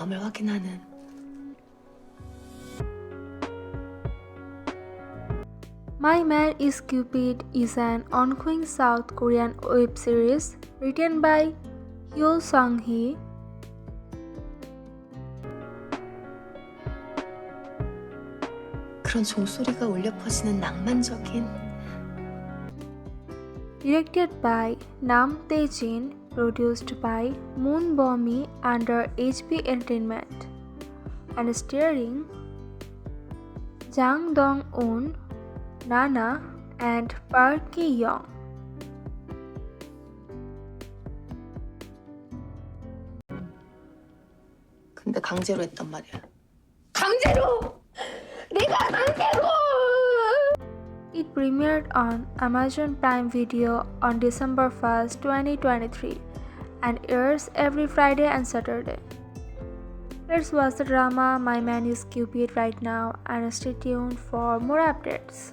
마음을 확인하는 My Man is Cupid is an ongoing South Korean web series written by Hyo Sung-hee. 그런 종소리가 울려 퍼지는 낭만적인 Directed by Nam Tae-jin, produced by Moon Bomi under HB Entertainment, and starring Jang Dong-un, Nana, and Park Ki-young. 근데 강제로 했단 말이야. 강제로! 내가 강제로! It premiered on Amazon Prime Video on December 1st, 2023 and airs every Friday and Saturday. Let's watch the drama My Man is Cupid right now and stay tuned for more updates.